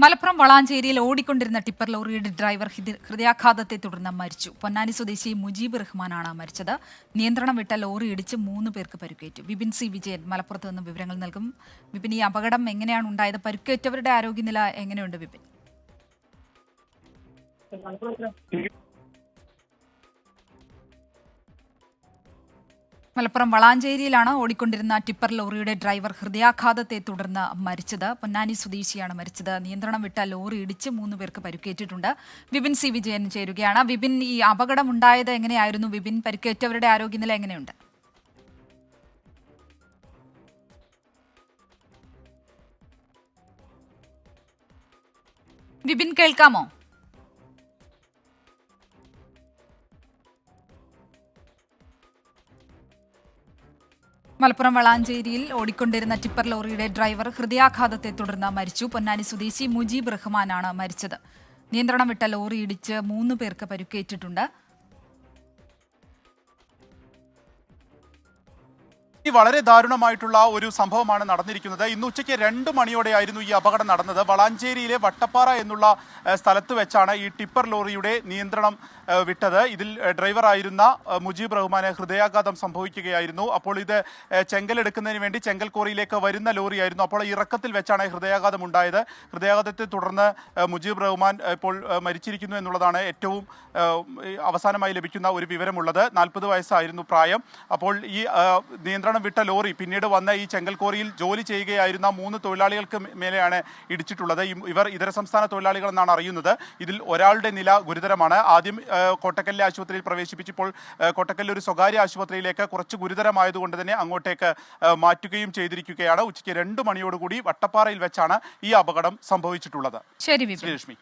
മലപ്പുറം വളാഞ്ചേരിയിൽ ഓടിക്കൊണ്ടിരുന്ന ടിപ്പർ ലോറിയുടെ ഡ്രൈവർ ഹൃദയാഘാതത്തെ തുടർന്ന് മരിച്ചു. പൊന്നാനി സ്വദേശി മുജീബ് റഹ്മാനാണ് മരിച്ചത്. നിയന്ത്രണം വിട്ട ലോറി ഇടിച്ച് 3 പേർക്ക് പരിക്കേറ്റു. വിപിൻ സി വിജയൻ മലപ്പുറത്ത് നിന്ന് വിവരങ്ങൾ നൽകും. വിപിൻ, ഈ അപകടം എങ്ങനെയാണ് ഉണ്ടായത്? പരിക്കേറ്റവരുടെ ആരോഗ്യനില എങ്ങനെയുണ്ട് വിപിൻ? മലപ്പുറം വളാഞ്ചേരിയിലാണ് ഓടിക്കൊണ്ടിരുന്ന ടിപ്പർ ലോറിയുടെ ഡ്രൈവർ ഹൃദയാഘാതത്തെ തുടർന്ന് മരിച്ചത്. പൊന്നാനി സ്വദേശിയാണ് മരിച്ചത്. നിയന്ത്രണം വിട്ട ലോറി ഇടിച്ച് 3 പേർക്ക് പരിക്കേറ്റിട്ടുണ്ട്. വിപിൻ സി വിജയൻ ചേരുകയാണ്. വിപിൻ, ഈ അപകടം ഉണ്ടായത് എങ്ങനെയായിരുന്നു? വിപിൻ, പരിക്കേറ്റവരുടെ ആരോഗ്യനില എങ്ങനെയുണ്ട്? വിപിൻ, കേൾക്കാമോ? മലപ്പുറം വളാഞ്ചേരിയിൽ ഓടിക്കൊണ്ടിരുന്ന ടിപ്പർ ലോറിയുടെ ഡ്രൈവർ ഹൃദയാഘാതത്തെ തുടർന്ന് മരിച്ചു. പൊന്നാനി സ്വദേശി മുജീബ് റഹ്മാനാണ് മരിച്ചത്. നിയന്ത്രണം വിട്ട ലോറി ഇടിച്ച് 3 പേർക്ക് പരിക്കേറ്റിട്ടുണ്ട്. വളരെ ദാരുണമായിട്ടുള്ള ഒരു സംഭവമാണ് നടന്നിരിക്കുന്നത്. ഇന്ന് ഉച്ചയ്ക്ക് 2 മണിയോടെയായിരുന്നു ഈ അപകടം നടന്നത്. വളാഞ്ചേരിയിലെ വട്ടപ്പാറ എന്നുള്ള സ്ഥലത്ത് വെച്ചാണ് ഈ ടിപ്പർ ലോറിയുടെ നിയന്ത്രണം വിട്ടത്. ഇതിൽ ഡ്രൈവറായിരുന്ന മുജീബ് റഹ്മാന് ഹൃദയാഘാതം സംഭവിക്കുകയായിരുന്നു. അപ്പോൾ ഇത് ചെങ്കലെടുക്കുന്നതിന് വേണ്ടി ചെങ്കൽ കോറിയിലേക്ക് വരുന്ന ലോറിയായിരുന്നു. അപ്പോൾ ഇറക്കത്തിൽ വെച്ചാണ് ഹൃദയാഘാതം ഉണ്ടായത്. ഹൃദയാഘാതത്തെ തുടർന്ന് മുജീബ് റഹ്മാൻ ഇപ്പോൾ മരിച്ചിരിക്കുന്നു എന്നുള്ളതാണ് ഏറ്റവും അവസാനമായി ലഭിക്കുന്ന ഒരു വിവരമുള്ളത്. 40 വയസ്സായിരുന്നു പ്രായം. അപ്പോൾ ഈ നിയന്ത്രണം വിട്ട ലോറി പിന്നീട് വന്ന ഈ ചെങ്കൽക്കോറിയിൽ ജോലി ചെയ്യുകയായിരുന്ന 3 തൊഴിലാളികൾക്ക് മേലെയാണ് ഇടിച്ചിട്ടുള്ളത്. ഇവർ ഇതര സംസ്ഥാന തൊഴിലാളികളെന്നാണ് അറിയുന്നത്. ഇതിൽ ഒരാളുടെ നില ഗുരുതരമാണ്. ആദ്യം കോട്ടക്കലിലെ ആശുപത്രിയിൽ പ്രവേശിപ്പിച്ചപ്പോൾ കോട്ടക്കലിലെ ഒരു സ്വകാര്യ ആശുപത്രിയിലേക്ക് കുറച്ച് ഗുരുതരമായതുകൊണ്ട് തന്നെ അങ്ങോട്ടേക്ക് മാറ്റുകയും ചെയ്തിരിക്കുകയാണ്. ഉച്ചയ്ക്ക് 2 മണിയോടുകൂടി വട്ടപ്പാറയിൽ വെച്ചാണ് ഈ അപകടം സംഭവിച്ചിട്ടുള്ളത്. ശരി ശ്രീലക്ഷ്മി.